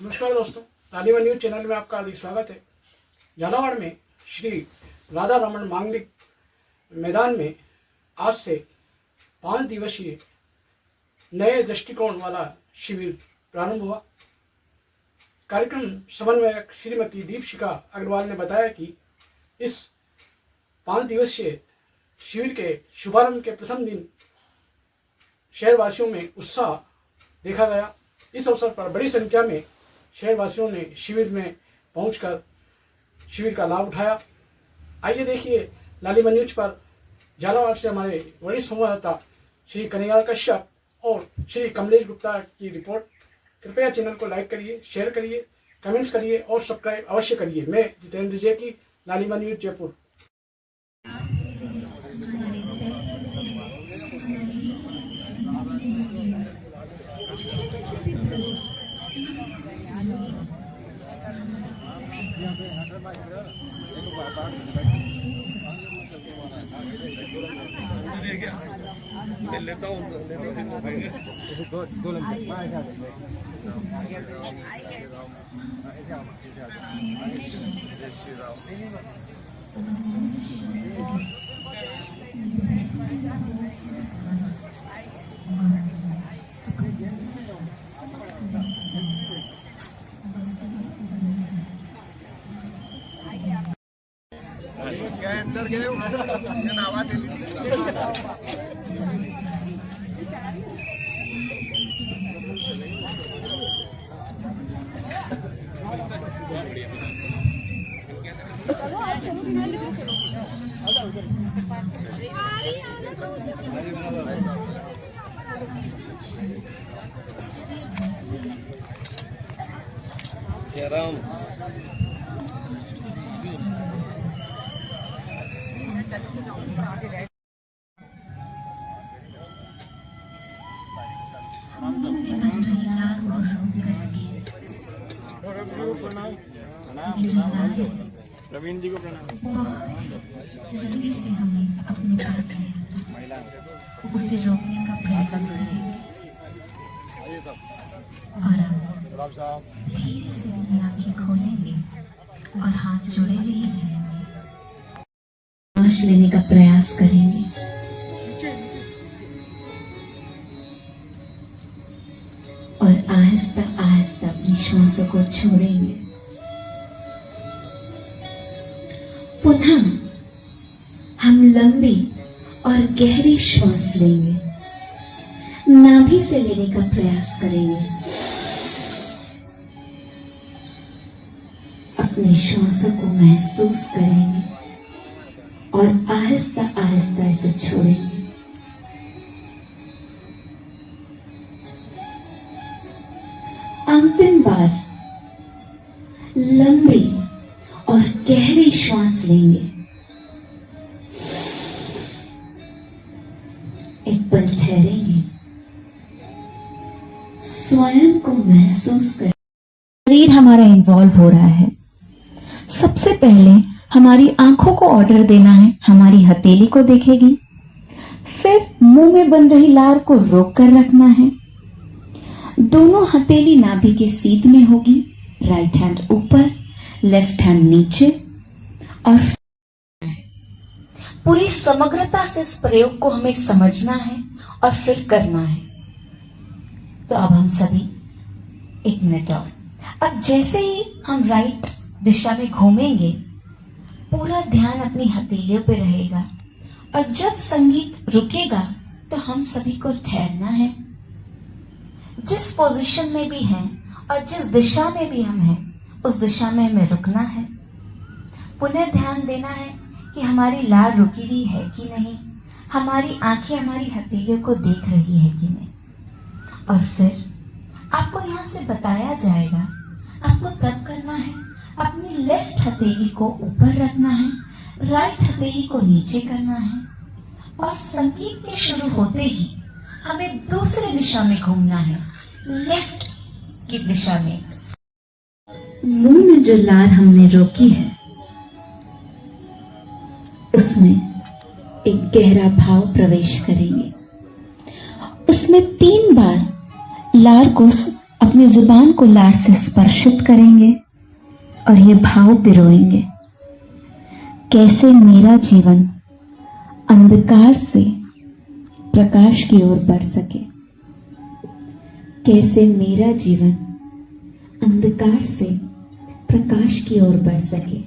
नमस्कार दोस्तों, लालिमा न्यूज चैनल में आपका हार्दिक स्वागत है। झालावाड़ में श्री राधा रमन मांगलिक मैदान में आज से 5 दिवसीय नए दृष्टिकोण वाला शिविर प्रारंभ हुआ। कार्यक्रम समन्वयक श्रीमती दीपशिखा अग्रवाल ने बताया कि इस 5 दिवसीय शिविर के शुभारंभ के प्रथम दिन शहरवासियों में उत्साह देखा गया। इस अवसर पर बड़ी संख्या में शहरवासियों ने शिविर में पहुंचकर शिविर का लाभ उठाया। आइए देखिए लालिमा न्यूज पर झालावाड़ से हमारे वरिष्ठ संवाददाता श्री कन्हैया कश्यप और श्री कमलेश गुप्ता की रिपोर्ट। कृपया चैनल को लाइक करिए, शेयर करिए, कमेंट्स करिए और सब्सक्राइब अवश्य करिए। मैं जितेंद्र जैकी, लालिमा न्यूज जयपुर। मैं लेता हूँ जय श्री राम। अंदर गए आवाज चलो आप चलो राम। प्रवीण जी को प्रणाम। जल्दी से हमें अपने पास लिया, उसे रोकने का प्रयास करेंगे और धीरे से अपनी आंखें खोलेंगे और हाथ जोड़े हुए ही रहेंगे। सांस लेने का प्रयास करेंगे और आहिस्ता आहिस्ता अपनी श्वासों को छोड़ेंगे। पुनः हम लंबी और गहरी श्वास लेंगे, नाभि से लेने का प्रयास करेंगे। अपनी श्वासों को महसूस करेंगे और आहिस्ता आहिस्ता इसे छोड़ेंगे। अंतिम बार लंबी और गहरी श्वास लेंगे। एक पल ठहरेंगे, स्वयं को महसूस करें। शरीर हमारा इन्वॉल्व हो रहा है। सबसे पहले हमारी आंखों को ऑर्डर देना है, हमारी हथेली को देखेगी, फिर मुंह में बन रही लार को रोक कर रखना है। दोनों हथेली नाभि के सीध में होगी, राइट हैंड ऊपर, लेफ्ट हैंड नीचे, और पूरी समग्रता से इस प्रयोग को हमें समझना है और फिर करना है। तो अब हम सभी 1 मिनट और। अब जैसे ही हम राइट दिशा में घूमेंगे, पूरा ध्यान अपनी हथेलियों पे रहेगा और जब संगीत रुकेगा तो हम सभी को ठहरना है। जिस पोजीशन में भी हैं और जिस दिशा में भी हम हैं, उस दिशा में हमें रुकना है। पुनः ध्यान देना है कि हमारी लार रुकी हुई है कि नहीं, हमारी आंखें हमारी हथेलियों को देख रही है कि नहीं। और फिर आपको यहाँ से बताया जाएगा, आपको तब करना है, अपनी लेफ्ट हथेली को ऊपर रखना है, राइट हथेली को नीचे करना है और संगीत के शुरू होते ही हमें दूसरी दिशा में घूमना है, लेफ्ट की दिशा में। मुंह में जो लार हमने रोकी है, उसमें एक गहरा भाव प्रवेश करेंगे। उसमें 3 बार लार को अपनी जुबान को लार से स्पर्शित करेंगे और ये भाव पिरोएंगे, कैसे मेरा जीवन अंधकार से प्रकाश की ओर बढ़ सके, कैसे मेरा जीवन अंधकार से प्रकाश की ओर बढ़ सके,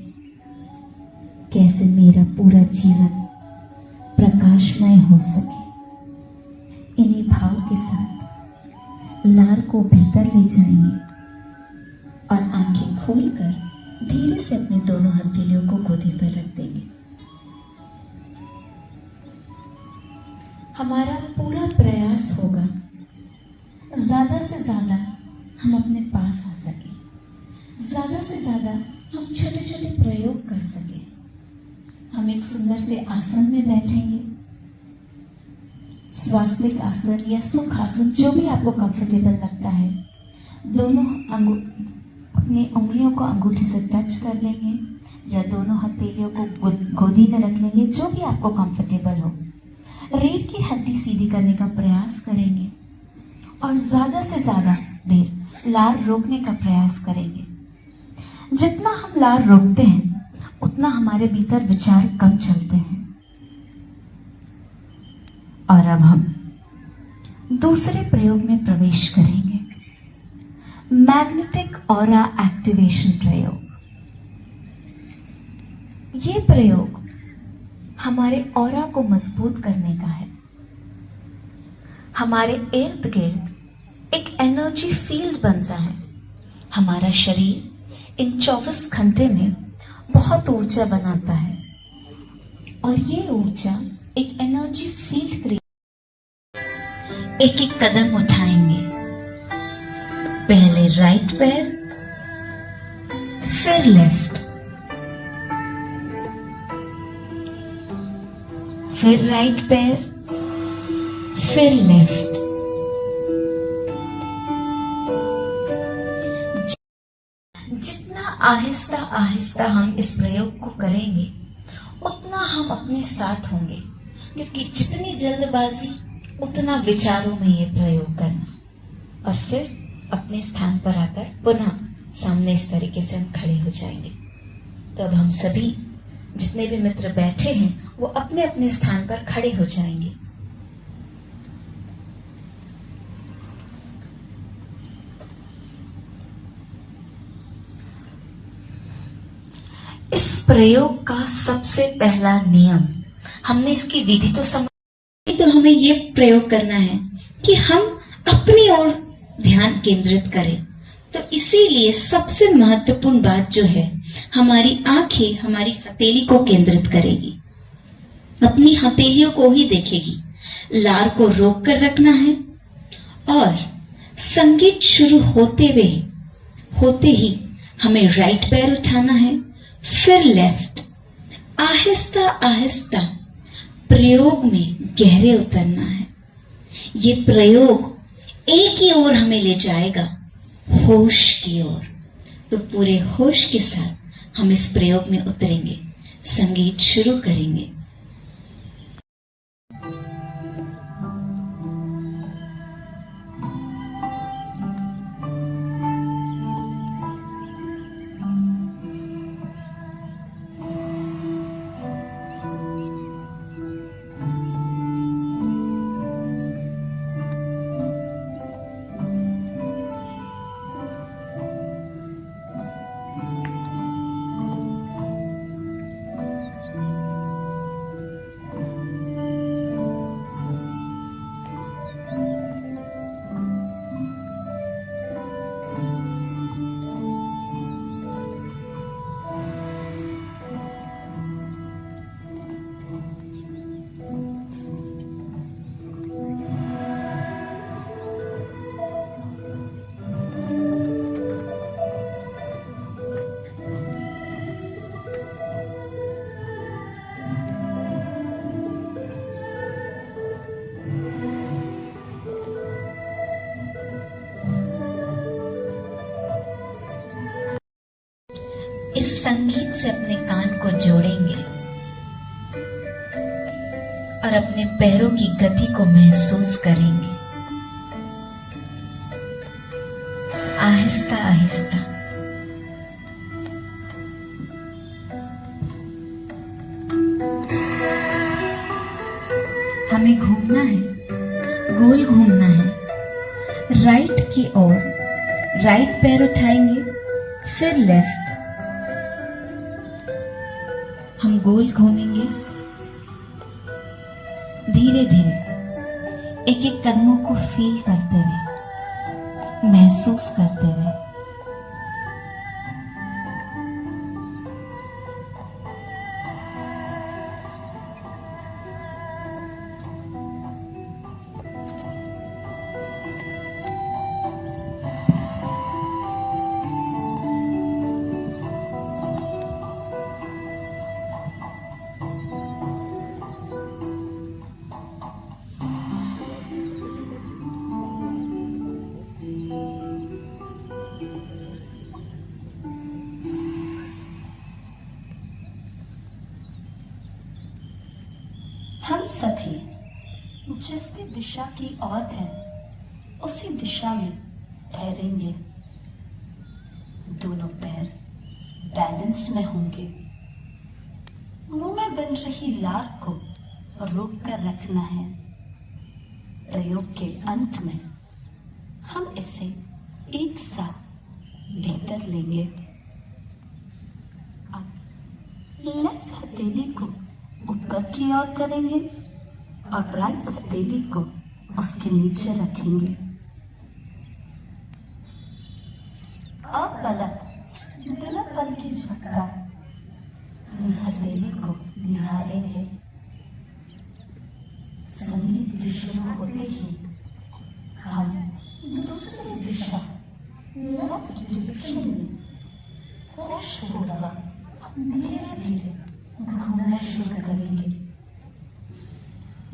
कैसे मेरा पूरा जीवन प्रकाशमय हो सके। इन्हीं भाव के साथ लार को भीतर ले जाएंगे और आंखें खोलकर धीरे से अपने दोनों हथेलियों को गोदी पर रख देंगे। हमारा पूरा प्रयास होगा ज्यादा से ज्यादा हम अपने पास आ सके, ज्यादा से ज्यादा हम छोटे छोटे प्रयोग कर सके। हम एक सुंदर से आसन में बैठेंगे, स्वास्तिक आसन या सुख आसन, जो भी आपको कंफर्टेबल लगता है। दोनों अपनी उंगलियों को अंगूठी से टच कर लेंगे या दोनों हथेलियों को गोदी में रख लेंगे, जो भी आपको कंफर्टेबल हो। रीढ़ की हड्डी सीधी करने का प्रयास करेंगे और ज्यादा से ज्यादा देर लार रोकने का प्रयास करेंगे। जितना हम लार रोकते हैं उतना हमारे भीतर विचार कम चलते हैं। और अब हम दूसरे प्रयोग में प्रवेश करेंगे, मैग्नेटिक ऑरा एक्टिवेशन प्रयोग। ये प्रयोग हमारे ऑरा को मजबूत करने का है। हमारे इर्द गिर्द एक एनर्जी फील्ड बनता है। हमारा शरीर इन 24 घंटे में बहुत ऊर्जा बनाता है और ये ऊर्जा एक एनर्जी फील्ड क्रिएट। एक एक कदम उठाएंगे, पहले राइट पैर, फिर लेफ्ट, फिर राइट पैर, फिर लेफ्ट। जितना आहिस्ता आहिस्ता हम इस प्रयोग को करेंगे उतना हम अपने साथ होंगे, क्योंकि जितनी जल्दबाजी उतना विचारों में ये प्रयोग करना। और फिर अपने स्थान पर आकर पुनः सामने इस तरीके से हम खड़े हो जाएंगे। तो अब हम सभी जितने भी मित्र बैठे हैं वो अपने अपने स्थान पर खड़े हो जाएंगे। इस प्रयोग का सबसे पहला नियम, हमने इसकी विधि तो समझ, तो हमें ये प्रयोग करना है कि हम अपनी ओर ध्यान केंद्रित करें। तो इसीलिए सबसे महत्वपूर्ण बात जो है, हमारी आंखें हमारी हथेली को केंद्रित करेगी, अपनी हथेलियों को ही देखेगी। लार को रोक कर रखना है और संगीत शुरू होते ही हमें राइट पैर उठाना है, फिर लेफ्ट। आहिस्ता आहिस्ता प्रयोग में गहरे उतरना है। ये प्रयोग एक ही ओर हमें ले जाएगा, होश की ओर। तो पूरे होश के साथ हम इस प्रयोग में उतरेंगे, संगीत शुरू करेंगे। इस संगीत से अपने कान को जोड़ेंगे और अपने पैरों की गति को महसूस करेंगे। आहिस्ता आहिस्ता। हमें घूमना है, गोल घूमना है। राइट की ओर राइट पैर उठाएंगे, फिर लेफ्ट। हम गोल घूमेंगे, धीरे धीरे एक एक कदमों को फील करते हुए, महसूस करते हुए। हम सभी जिस भी दिशा की ओर है उसी दिशा में ठहरेंगे। दोनों पैर बैलेंस में होंगे। मुंह में बन रही लार को रोक कर रखना है। प्रयोग के अंत में हम इसे एक साथ भीतर लेंगे। अब लेफ्ट हथेली को ऊपर की ओर करेंगे और राइट हथेली को उसके नीचे रखेंगे। अब पलक बिना पल के झपका हथेली को निहारेंगे। संगीत शुरू होते ही हम दूसरी दिशा लेफ्ट डायरेक्शन में होश होगा धीरे धीरे घूमना शुरू करेंगे।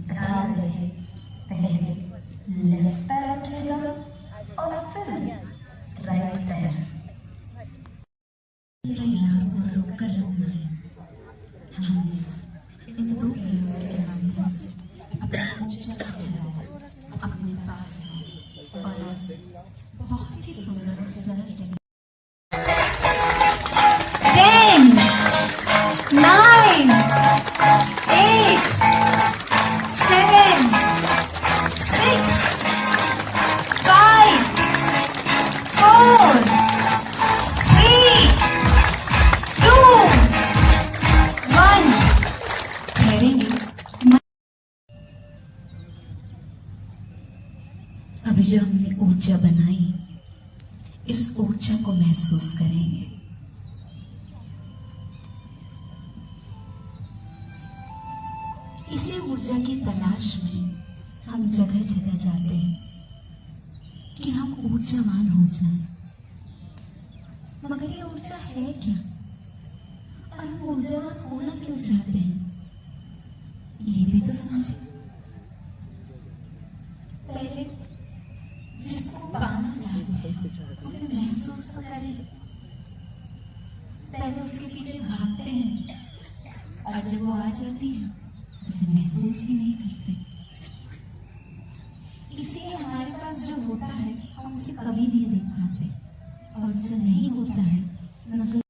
ध्यान रहे, पहले लेफ्ट पैर उठेगा और फिर राइट पैर। लार को रोक कर रखना है। हमने इन दो प्रयोगों के माध्यम से अपना ऊंचा चढ़ाया अपने पास और बहुत ही सुंदर और सरल टेक्निक। 10 9 8 7 6 5 4 3 2 1। ठहरेंगे। अभी जो हमने ऊर्जा बनाई, इस ऊर्जा को महसूस करेंगे। इसी ऊर्जा की तलाश में हम जगह जगह जाते हैं कि हम ऊर्जावान हो जाएं। मगर ये ऊर्जा है क्या और हम ऊर्जावान होना क्यों चाहते हैं, ये भी तो समझे। पहले जिसको पाना चाहते हैं उसे महसूस तो करें। पहले उसके पीछे भागते हैं और जब वो आ जाती है उसे महसूस ही नहीं करते। इसीलिए हमारे पास जो होता है हम उसे कभी नहीं देख पाते और जो नहीं होता है नजर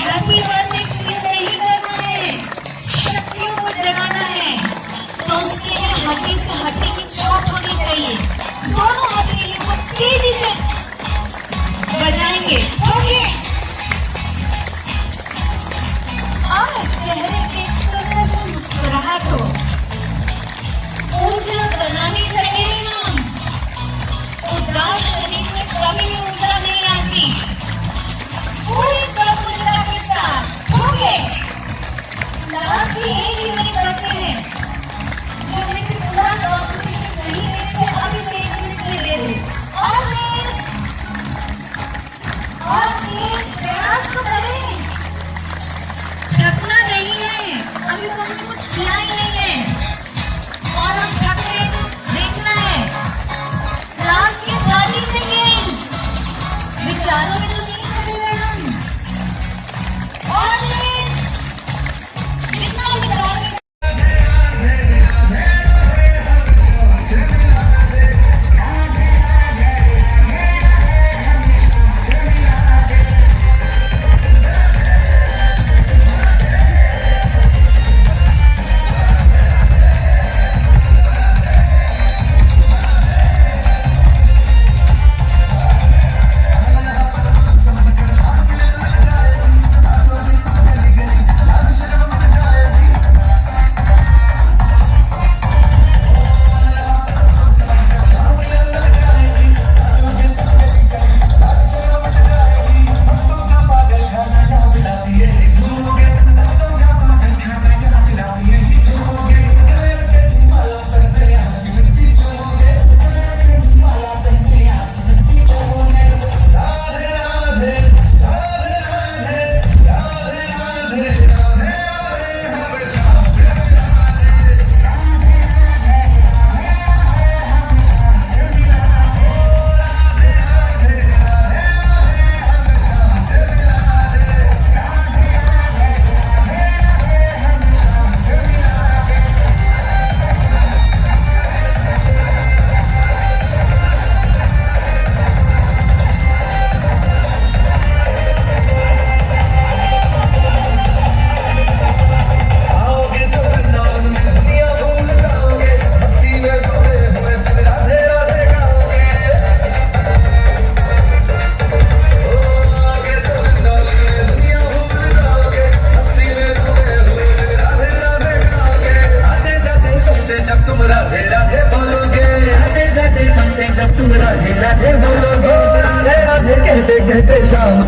हैप्पी बर्थडे।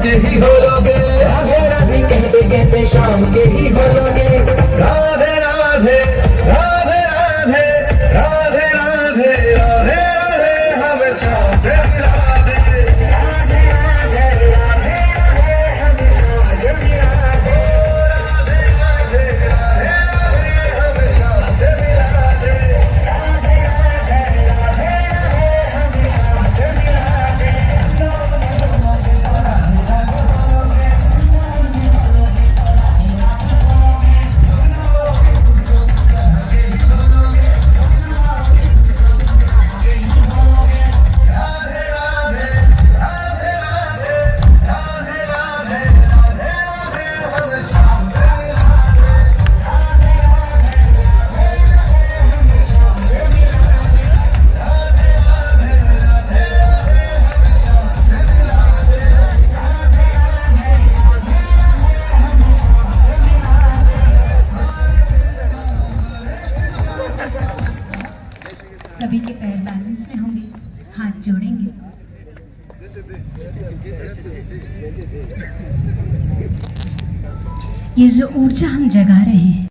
के ही हो लोगे, राधे राधे कहते कहते शाम के ही हो लोगे। राधे राधे राधे राधे राधे राधे राधे राधे हम शाम से राधे राधे राधे राधे राधे हम शाम से राधे राधे राधे राधे राधे हम शाम से राधे राधे राधे राधे राधे हम शाम से राधे। सभी के पैर बैलेंस में होंगे, हाथ जोड़ेंगे। ये जो ऊर्जा हम जगा रहे हैं,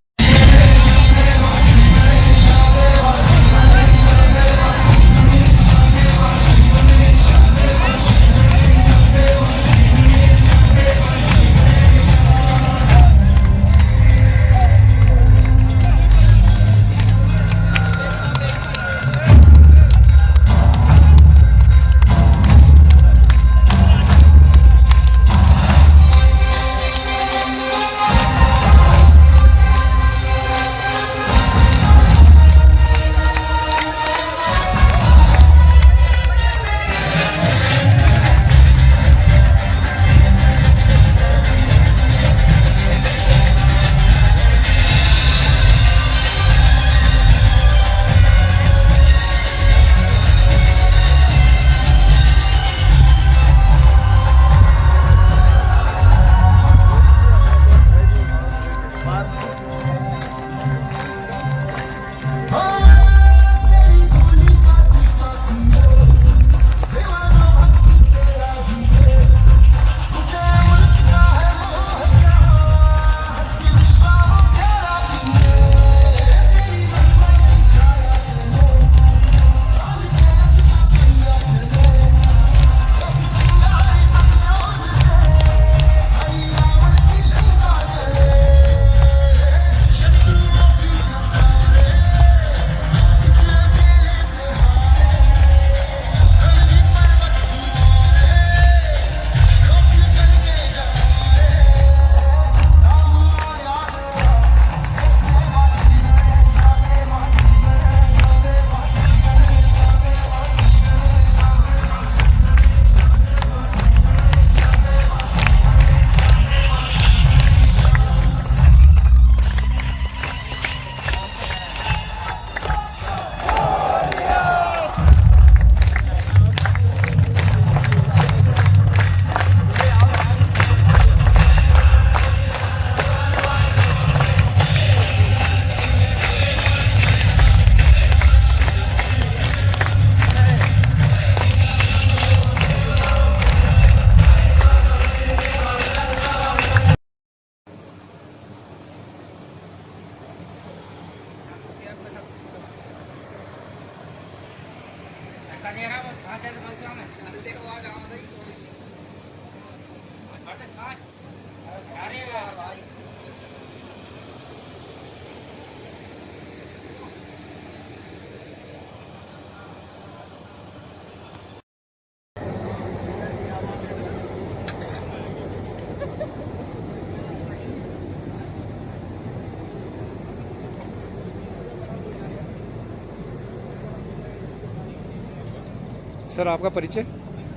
सर आपका परिचय?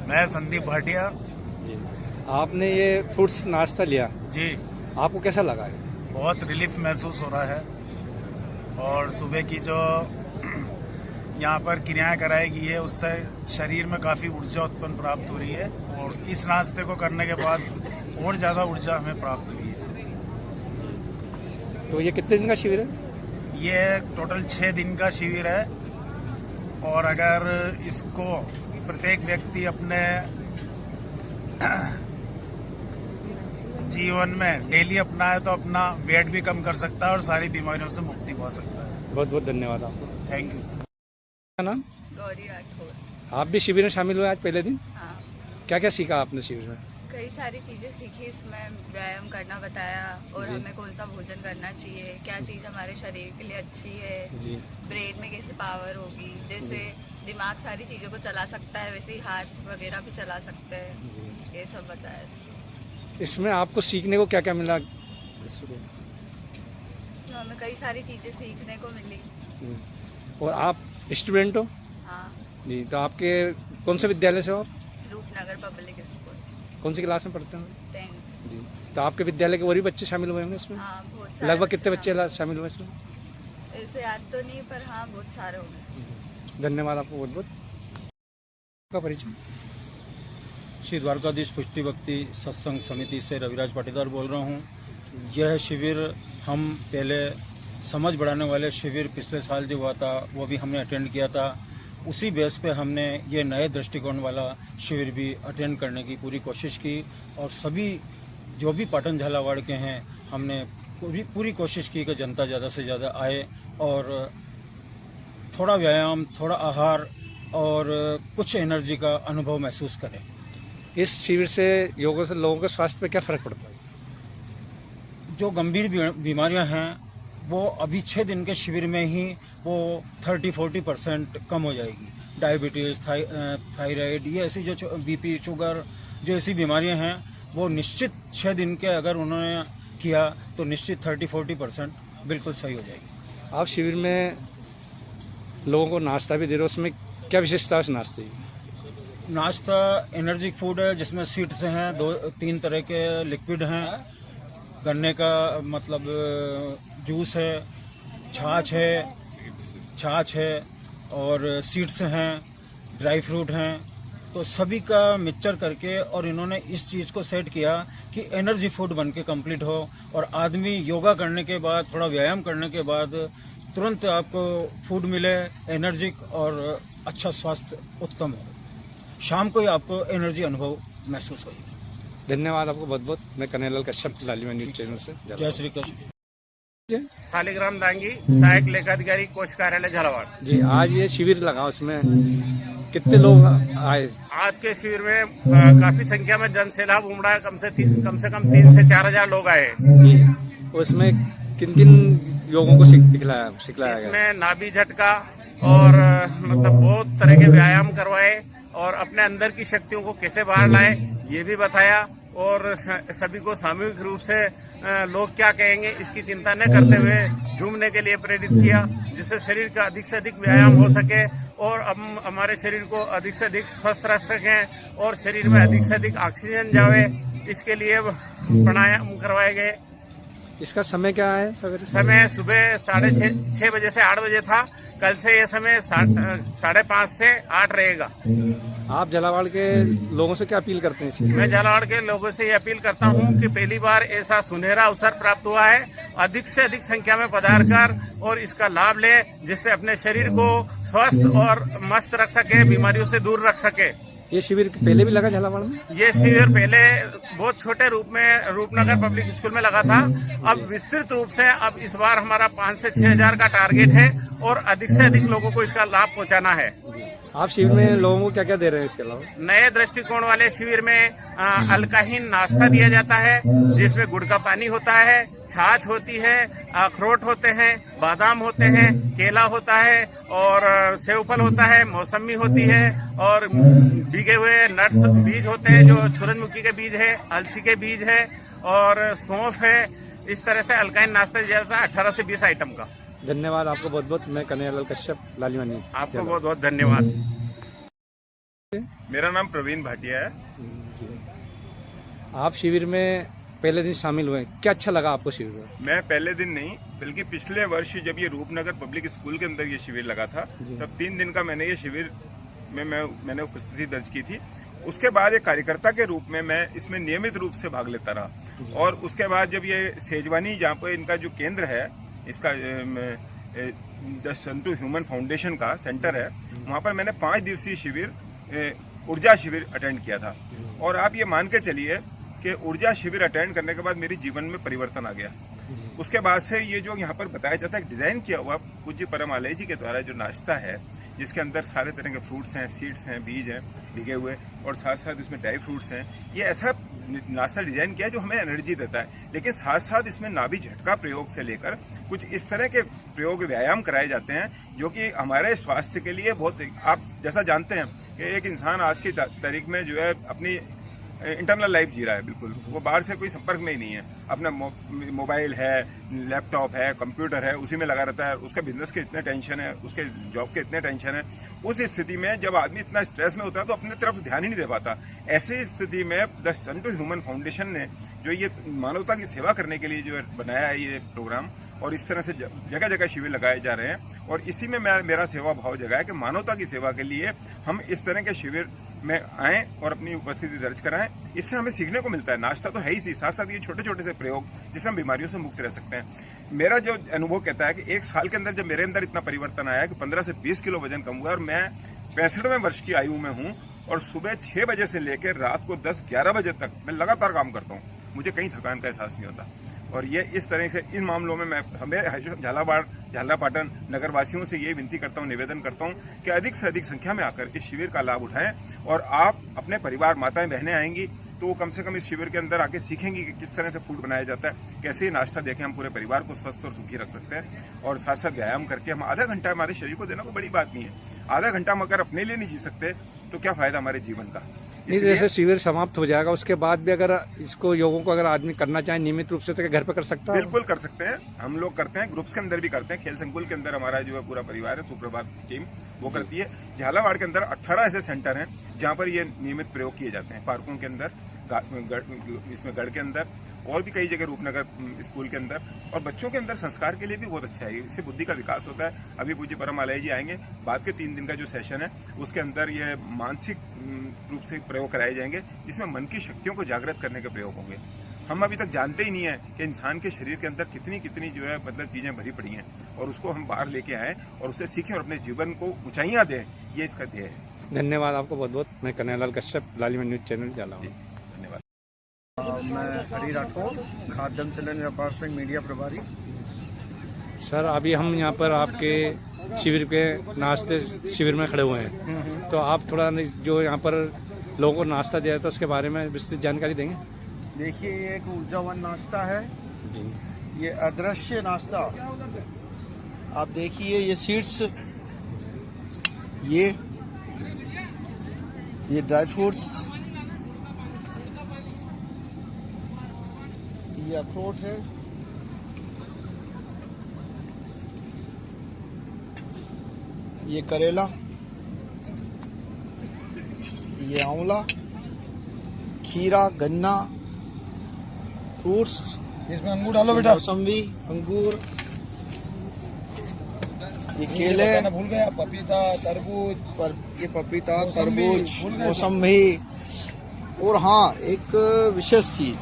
मैं संदीप भाटिया जी। आपने ये फूड्स नाश्ता लिया जी। आपको कैसा लगा है? बहुत रिलीफ महसूस हो रहा है और सुबह की जो यहाँ पर क्रियाएं कराई गई है उससे शरीर में काफ़ी ऊर्जा उत्पन्न प्राप्त हो रही है और इस नाश्ते को करने के बाद और ज़्यादा ऊर्जा हमें प्राप्त हुई है। तो ये कितने दिन का शिविर है? ये टोटल 6 दिन का शिविर है और अगर इसको प्रत्येक व्यक्ति अपने जीवन में डेली अपनाए तो अपना वेट भी कम कर सकता है और सारी बीमारियों से मुक्ति पा सकता है। बहुत बहुत धन्यवाद आपको। Thank you sir. क्या नाम? गौरी राठौर। आप भी शिविर में शामिल हुए आज पहले दिन? हाँ, क्या क्या सीखा आपने शिविर में? कई सारी चीजें सीखी, इसमें व्यायाम करना बताया और जी। हमें कौन सा भोजन करना चाहिए, क्या चीज हमारे शरीर के लिए अच्छी है, जी ब्रेन में कैसे पावर होगी, जैसे दिमाग सारी चीजों को चला सकता है वैसे ही हाथ वगैरह भी चला सकते हैं, जी। ये सब बताया। इसमें आपको सीखने को क्या क्या मिला? तो हमें कई सारी चीजें सीखने को मिली। और आप स्टूडेंट हो? हाँ, जी, तो आपके कौन से विद्यालय से हो आप? रूपनगर पब्लिक स्कूल, कौन सी क्लास में पढ़ते हैं? 10th। जी, तो आपके विद्यालय के और भी बच्चे शामिल हुए होंगे इसमें? हाँ, बहुत सारे लगभग कितने हाँ। बच्चे शामिल हुए इसमें? ऐसे याद तो नहीं, पर हाँ बहुत सारे होंगे। धन्यवाद आपको बहुत बहुत। आपका परिचय? श्री द्वारकाधीश पुष्टि भक्ति सत्संग समिति से रविराज पाटीदार बोल रहा हूँ। यह शिविर हम पहले समझ बढ़ाने वाले शिविर पिछले साल जो हुआ था वो भी हमने अटेंड किया था। उसी बेस पे हमने ये नए दृष्टिकोण वाला शिविर भी अटेंड करने की पूरी कोशिश की और सभी जो भी पाटन झालावाड़ के हैं हमने पूरी कोशिश की कि जनता ज़्यादा से ज़्यादा आए और थोड़ा व्यायाम, थोड़ा आहार और कुछ एनर्जी का अनुभव महसूस करें। इस शिविर से योगा से लोगों के स्वास्थ्य पे क्या फर्क पड़ता है? जो गंभीर बीमारियां हैं वो अभी 6 दिन के शिविर में ही वो 30-40% कम हो जाएगी। डायबिटीज, थायराइड, ये ऐसी जो बीपी, शुगर, जो ऐसी बीमारियां हैं वो निश्चित 6 दिन के अगर उन्होंने किया तो निश्चित 30-40% बिल्कुल सही हो जाएगी। आप शिविर में लोगों को नाश्ता भी दे रहे हो, उसमें क्या विशेषता है उस नाश्ते की? नाश्ता एनर्जिक फूड है जिसमें सीड्स हैं, 2-3 तरह के लिक्विड हैं, गन्ने का मतलब जूस है, छाछ है और सीड्स हैं, ड्राई फ्रूट हैं। तो सभी का मिक्सचर करके और इन्होंने इस चीज़ को सेट किया कि एनर्जी फूड बन के कम्प्लीट हो और आदमी योगा करने के बाद, थोड़ा व्यायाम करने के बाद तुरंत आपको फूड मिले, एनर्जिक और अच्छा स्वास्थ्य उत्तम हो। शाम को ही आपको एनर्जी अनुभव महसूस होगी। धन्यवाद आपको बहुत बहुत। मैं कन्हैयालाल कश्यप, लालिमा न्यूज चैनल से। जय श्री कृष्ण। शालिग्राम दांगी, सहायक लेखाधिकारी, कोष कार्यालय झालावाड़। जी, आज ये शिविर लगा, उसमें कितने लोग आए? आज के शिविर में काफी संख्या में जन सैलाब उमड़ा है। कम से कम 3 से 4 हजार लोग आए। उसमें किन किन योगों को सिखलाया गया? इसमें नाभि झटका और मतलब बहुत तरह के व्यायाम करवाए और अपने अंदर की शक्तियों को कैसे बाहर लाए ये भी बताया और सभी को सामूहिक रूप से लोग क्या कहेंगे इसकी चिंता न करते हुए झूमने के लिए प्रेरित किया, जिससे शरीर का अधिक से अधिक व्यायाम हो सके और हम हमारे शरीर को अधिक से अधिक स्वस्थ रख सकें और शरीर में अधिक से अधिक ऑक्सीजन जावे। इसके लिए प्राणायाम करवाए गए। इसका समय क्या है? समय सुबह 6:30 बजे से 8 बजे था। कल से ये समय 5:30 से 8 रहेगा। आप झालावाड़ के लोगों से क्या अपील करते हैं? मैं झालावाड़ के लोगों से ये अपील करता हूँ कि पहली बार ऐसा सुनहरा अवसर प्राप्त हुआ है, अधिक से अधिक संख्या में पधार कर और इसका लाभ ले, जिससे अपने शरीर को स्वस्थ और मस्त रख सके, बीमारियों से दूर रख सके। ये शिविर पहले भी लगा झालावाड़ में? ये शिविर पहले बहुत छोटे रूप में रूपनगर पब्लिक स्कूल में लगा था। अब विस्तृत रूप से अब इस बार हमारा 5 से 6 हजार का टारगेट है और अधिक से अधिक लोगों को इसका लाभ पहुंचाना है। आप शिविर में लोगों को क्या क्या दे रहे हैं इसके अलावा? नए दृष्टिकोण वाले शिविर में अल्काहीन नाश्ता दिया जाता है, जिसमें गुड़ का पानी होता है, छाछ होती है, अखरोट होते हैं, बादाम होते हैं, केला होता है और सेवफल होता है, मौसमी होती है और भीगे हुए नट्स बीज होते हैं जो सूरजमुखी के बीज है, अलसी के बीज है और सौंफ है। इस तरह से अल्काहीन नाश्ता दिया जाता है 18 से 20 आइटम का। धन्यवाद आपको बहुत बहुत। मैं कन्हैयालाल कश्यप, लालिमा न्यूज। आपको बहुत बहुत धन्यवाद। मेरा नाम प्रवीण भाटिया है। आप शिविर में पहले दिन शामिल हुए, क्या अच्छा लगा आपको शिविर में? मैं पहले दिन नहीं बल्कि पिछले वर्ष जब ये रूपनगर पब्लिक स्कूल के अंदर ये शिविर लगा था तब 3 दिन का मैंने ये शिविर में मैंने उपस्थिति दर्ज की थी। उसके बाद एक कार्यकर्ता के रूप में मैं इसमें नियमित रूप से भाग लेता रहा और उसके बाद जब ये सेजवानी जहाँ पर इनका जो केंद्र है, इसका द संतु ह्यूमन फाउंडेशन का सेंटर है, वहाँ पर मैंने 5 दिवसीय शिविर ऊर्जा शिविर अटेंड किया था। और आप ये मान के चलिए कि ऊर्जा शिविर अटेंड करने के बाद मेरे जीवन में परिवर्तन आ गया। उसके बाद से ये जो यहाँ पर बताया जाता है, डिजाइन किया हुआ पूज्य परम आलय जी के द्वारा जो नाश्ता है, जिसके अंदर सारे तरह के फ्रूट्स हैं, सीड्स हैं, बीज हैं भिगे हुए, और साथ साथ इसमें ड्राई फ्रूट्स हैं। ये ऐसा नाश्ता डिजाइन किया है जो हमें एनर्जी देता है, लेकिन साथ साथ इसमें नाभि झटका प्रयोग से लेकर कुछ इस तरह के प्रयोग व्यायाम कराए जाते हैं जो कि हमारे स्वास्थ्य के लिए बहुत, आप जैसा जानते हैं कि एक इंसान आज की तारीख में जो है अपनी इंटरनल लाइफ जी रहा है, बिल्कुल वो बाहर से कोई संपर्क में ही नहीं है। अपना मोबाइल है, लैपटॉप है, कंप्यूटर है, उसी में लगा रहता है। उसका बिजनेस के इतने टेंशन है, उसके जॉब के इतने टेंशन है। उस स्थिति में जब आदमी इतना स्ट्रेस में होता है तो अपने तरफ ध्यान ही नहीं दे पाता। ऐसी स्थिति में the Sun to Human Foundation ने जो ये मानवता की सेवा करने के लिए जो बनाया है ये प्रोग्राम, और इस तरह से जगह जगह शिविर लगाए जा रहे हैं, और इसी में मेरा सेवा भाव जगा है कि मानवता की सेवा के लिए हम इस तरह के शिविर में आएं और अपनी उपस्थिति दर्ज कराएं। इससे हमें सीखने को मिलता है। नाश्ता तो है ही सी, साथ साथ ये छोटे छोटे से प्रयोग जिससे हम बीमारियों से मुक्त रह सकते हैं। मेरा जो अनुभव कहता है कि 1 साल के अंदर जब मेरे अंदर इतना परिवर्तन आया कि 15 से 20 किलो वजन कम हुआ, और मैं 65वें वर्ष की आयु में हूँ, और सुबह 6 बजे से लेकर रात को 10-11 बजे तक मैं लगातार काम करता हूँ। मुझे कहीं थकान का एहसास नहीं होता। और ये इस तरह से इन मामलों में मैं हमें झालापाटन नगरवासियों से ये विनती करता हूँ, निवेदन करता हूँ कि अधिक से अधिक संख्या में आकर इस शिविर का लाभ उठाएं, और आप अपने परिवार, माताएं बहनें आएंगी तो वो कम से कम इस शिविर के अंदर आके सीखेंगी कि किस तरह से फूड बनाया जाता है, कैसे ही नाश्ता देके हम पूरे परिवार को स्वस्थ और सुखी रख सकते हैं। और साथ साथ व्यायाम करके हम आधा घंटा हमारे शरीर को देना कोई बड़ी बात नहीं है। आधा घंटा हम अगर अपने लिए नहीं जी सकते तो क्या फायदा हमारे जीवन का। नहीं, जैसे शिविर समाप्त हो जाएगा उसके बाद भी अगर इसको योगों को अगर आदमी करना चाहे नियमित रूप से तो घर पे कर सकता है? बिल्कुल कर सकते हैं। हम लोग करते हैं, ग्रुप्स के अंदर भी करते हैं। खेल संकुल के अंदर हमारा जो है पूरा परिवार है, सुप्रभात टीम वो करती है। झालावाड़ के अंदर 18 ऐसे सेंटर हैं जहाँ पर ये नियमित प्रयोग किए जाते हैं। पार्कों के अंदर, इसमें गढ़ के अंदर, और भी कई जगह, रूपनगर स्कूल के अंदर। और बच्चों के अंदर संस्कार के लिए भी बहुत अच्छा है, इससे बुद्धि का विकास होता है। अभी पूज्य परम आलय जी आएंगे, बाद के 3 दिन का जो सेशन है उसके अंदर ये मानसिक रूप से प्रयोग कराए जाएंगे, जिसमें मन की शक्तियों को जागृत करने के प्रयोग होंगे। हम अभी तक जानते ही नहीं है कि इंसान के शरीर के अंदर कितनी कितनी जो है मतलब चीजें भरी पड़ी हैं, और उसको हम बाहर लेके आए और उससे सीखें और अपने जीवन को ऊंचाइयां दें, ये इसका ध्येय है। धन्यवाद आपको बहुत बहुत। मैं कन्हैयालाल कश्यप, लालिमा न्यूज चैनल झालावाड़। मैं हरी राठौर, खाद्य तिलक व्यापार संघ मीडिया प्रभारी। सर, अभी हम यहाँ पर आपके शिविर के नाश्ते शिविर में खड़े हुए हैं, तो आप थोड़ा जो यहाँ पर लोगों को नाश्ता दिया था उसके बारे में विस्तृत जानकारी देंगे? देखिए, ये एक ऊर्जावान नाश्ता है जी। ये अदृश्य नाश्ता, आप देखिए, ये सीड्स, ये ड्राई फ्रूट्स, ये अखरोट है, ये करेला, ये आंवला, खीरा, गन्ना, फ्रूट्स, इसमें अंगूर डालो बेटा, मौसम्बी, अंगूर, ये केले, भूल गया, पपीता, तरबूज, ये पपीता, तरबूज, मौसम्बी, और हाँ, एक विशेष चीज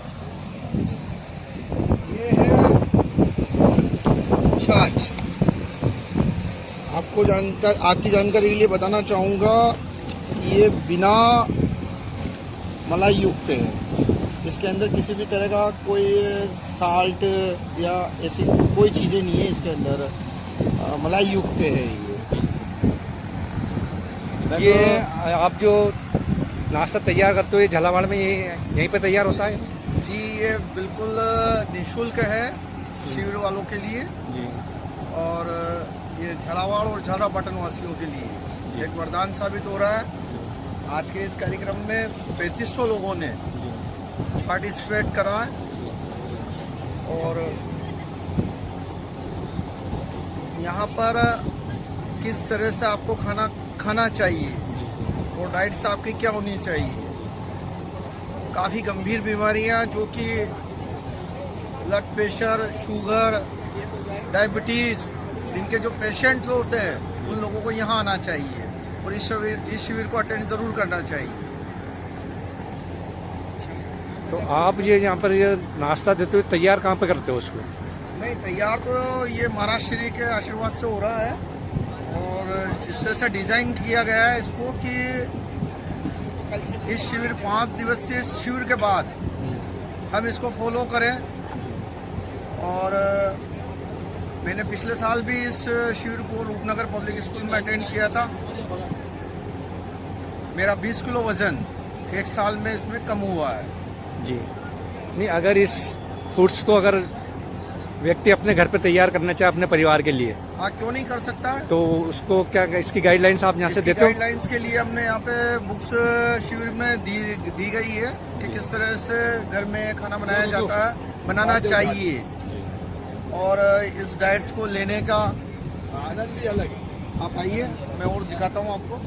ये है छाछ। आपकी जानकारी के लिए बताना चाहूँगा, ये बिना मलाई युक्त है। इसके अंदर किसी भी तरह का कोई साल्ट या ऐसी कोई चीज़ें नहीं है इसके अंदर, मलाई युक्त है ये आप जो नाश्ता तैयार करते हो ये झालावाड़ में यहीं पे तैयार होता है? जी, ये बिल्कुल निःशुल्क है शिविर वालों के लिए जी। और ये झालावाड़ और झालापाटन वासियों के लिए एक वरदान साबित हो रहा है। आज के इस कार्यक्रम में 3500 लोगों ने पार्टिसिपेट करा है, और यहाँ पर किस तरह से आपको खाना चाहिए और डाइट्स आपकी क्या होनी चाहिए। काफ़ी गंभीर बीमारियाँ जो कि ब्लड प्रेशर, शुगर, डायबिटीज़, इनके जो पेशेंट होते हैं उन लोगों को यहाँ आना चाहिए और इस शिविर को अटेंड ज़रूर करना चाहिए। तो आप ये यहाँ पर ये नाश्ता देते हुए तैयार कहाँ पे करते हो उसको? नहीं, तैयार तो ये महाराज श्री के आशीर्वाद से हो रहा है, और इस तरह से डिज़ाइन किया गया है इसको कि इस शिविर 5 दिवसीय शिविर के बाद हम इसको फॉलो करें। और मैंने पिछले साल भी इस शिविर को रूपनगर पब्लिक स्कूल में अटेंड किया था। मेरा 20 किलो वजन 1 साल में इसमें कम हुआ है जी। नहीं, अगर इस फूड्स को अगर व्यक्ति अपने घर पे तैयार करना चाहे अपने परिवार के लिए, हाँ क्यों नहीं कर सकता है। तो उसको क्या इसकी गाइडलाइंस आप यहाँ से देते हो? गाइडलाइंस के लिए हमने यहाँ पे बुक्स शिविर में दी गई है कि किस तरह से घर में खाना बनाया जाता है, बनाना चाहिए। और इस डाइट्स को लेने का आनंद ही अलग है। आप आइए, मैं और दिखाता हूँ आपको।